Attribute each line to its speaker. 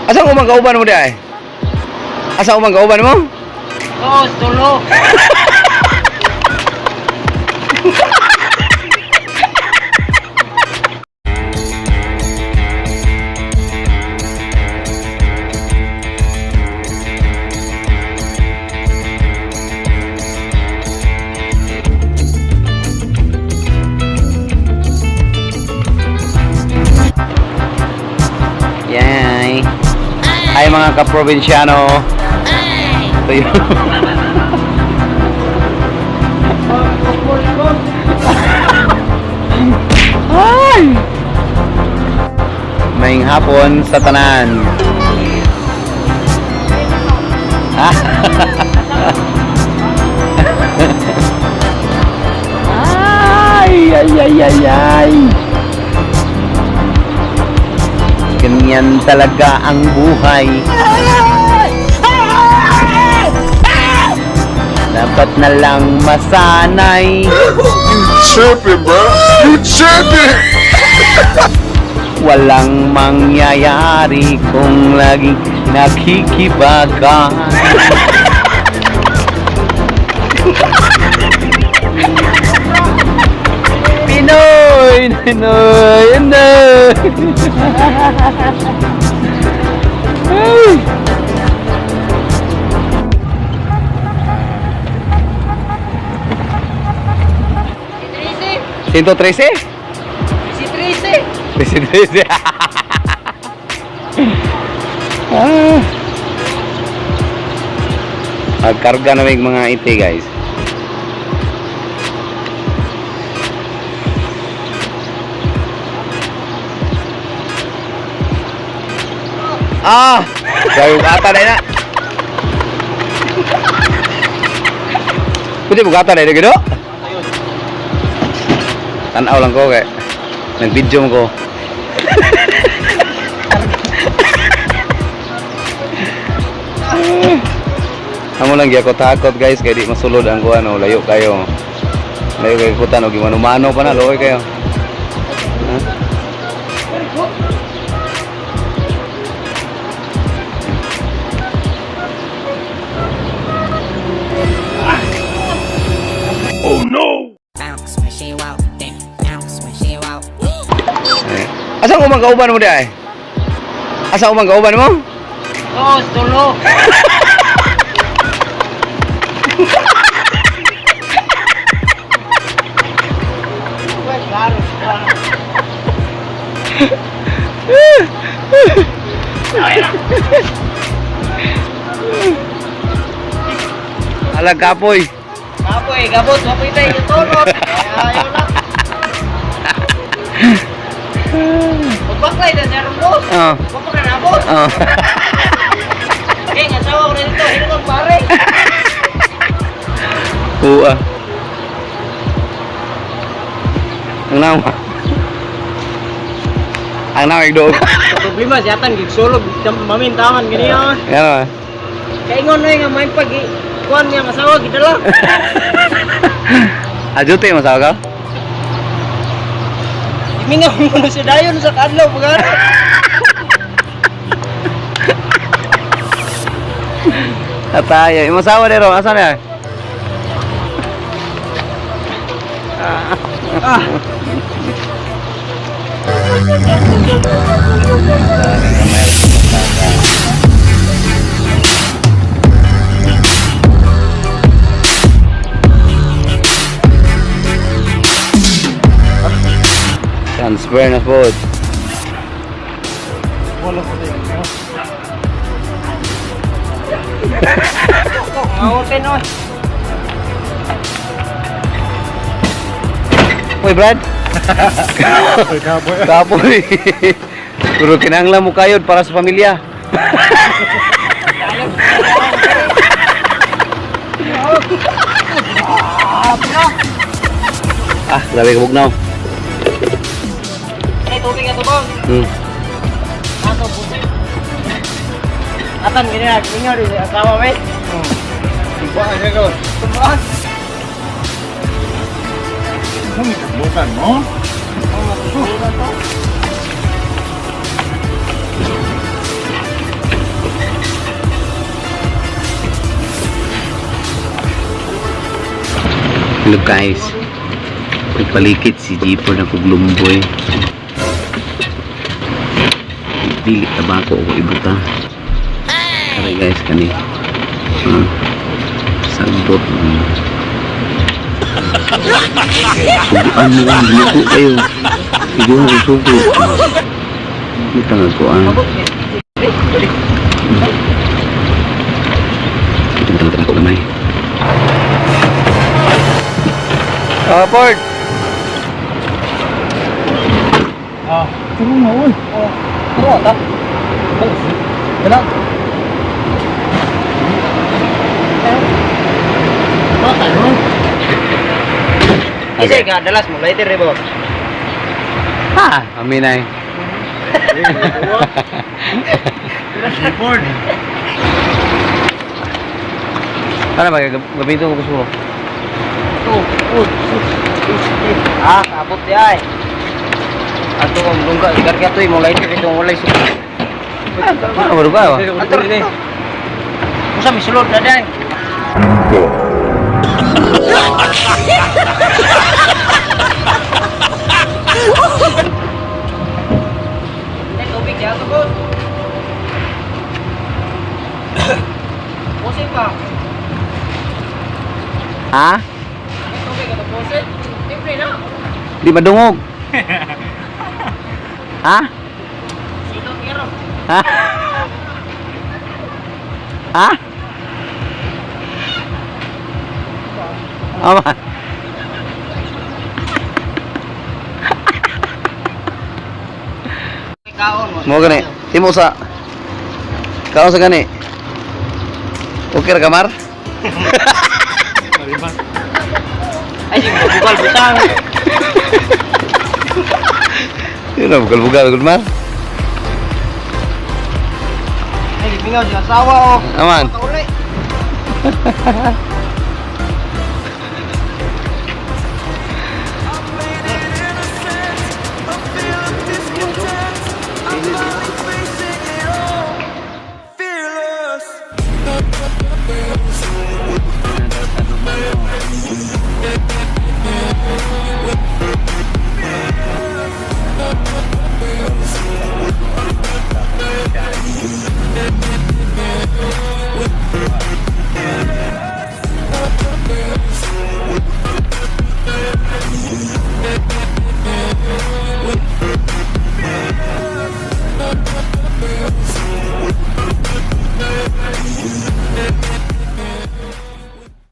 Speaker 1: Asa umang kauban mo di ay? Asa umang kauban mo?
Speaker 2: Oh, tulo.
Speaker 1: Yay! Ay mga kaprobinsyano. Ito yun. Ay! Maing hapon sa tanan. Ay! Ay! Ay! Ay! Ay! Ganyan talaga ang buhay. Dapat na lang masanay.
Speaker 3: You tripping, bro. You tripping.
Speaker 1: Walang mangyayari kung laging nakikibagan. Pinoy! Pinoy! Pinoy! Ay!
Speaker 2: Si
Speaker 1: 113?
Speaker 2: Trisi.
Speaker 1: Si 13. Ah. Magkarga na may mga ite guys. Gawin bata na na. Pwede bugata na gino? Tanaw lang ko kay nag-video mo ko. Amo lang gyud ko takot guys kay di masulod ang kuan o layo kayo. Layo kayo kutan og mano pa na loy kayo.
Speaker 3: Oh no.
Speaker 4: Bounce when she walk, then bounce when she walk.
Speaker 1: Asa umang kauban mo di ay? Asa umang kauban mo?
Speaker 2: Oh, tulo.
Speaker 1: Alag kapoy.
Speaker 2: Kapoy, gabot, kapoy tayo yung tulog. Ayaw lang. Magbaklay na siya rin mo. Huwag ka na nabot. Eh, nga sawa ko na dito. Hino kang pare.
Speaker 1: Uwa. Ang nama. Ang nama igdoog.
Speaker 2: Problema siya tan gigsulog. Mamintaman ganyan.
Speaker 1: Yan.
Speaker 2: Kaingon na yung may pag-kuhan niya masawa. Gidala.
Speaker 1: Ajote masawa ka?
Speaker 2: Imingaw mo na si Dayon sa kadlaw. Pagana.
Speaker 1: Ataya. Masawa dero. Asan ya? Transfer na po.
Speaker 2: Wala ko din. Mawakin o.
Speaker 1: Uy, Brad. Kapoy. Puro kinahanglan mo kayod para sa pamilya. Grabe ka bugnaw.
Speaker 2: Eh, tubig na tubog. Ato po. Atan, ganyan. Ganyan rin. Asawa mo eh.
Speaker 3: Igual, negro.
Speaker 2: Tumbaan.
Speaker 3: Kung ikaglutan mo?
Speaker 1: Hello guys. Nagpalikit si Jeeper na kuglumboy. Dili tabako o ibuta. Kaya guys kani. Sagbot. Subuan mo ang luko kayo. Hindi mo sugo. Hindi tangag ko Ito ko gamay. Port!
Speaker 2: Tulong mo, uy. Ano ata? Wala. Baka, no? Isa ka, dalas mo, lighter rin ba?
Speaker 1: Aminay.
Speaker 2: Report.
Speaker 1: Ano ba? Gabito ko gusto mo.
Speaker 2: Abot di ay. Ato ang lungga, ikarga to mo lighter ito walay su.
Speaker 1: Ano ba ba?
Speaker 2: Ato rin. Musa misulod na dai. Ay tubig ya to boss. Bosin pa.
Speaker 1: Ha?
Speaker 2: Tubig ka to bosin. Libre na.
Speaker 1: Di madungog. Ha?
Speaker 2: Silong iro.
Speaker 1: Ha? Ha? Ama.
Speaker 2: Kaon mo.
Speaker 1: Mo gani. Imo sa. Kaon sa gani. Okay ra kamar?
Speaker 2: Ay sige, bukal butang.
Speaker 1: Yun na, bugal-bugal, good man.
Speaker 2: Ay, bingaw sa asawa oh.
Speaker 1: Aman.
Speaker 2: Kaulay.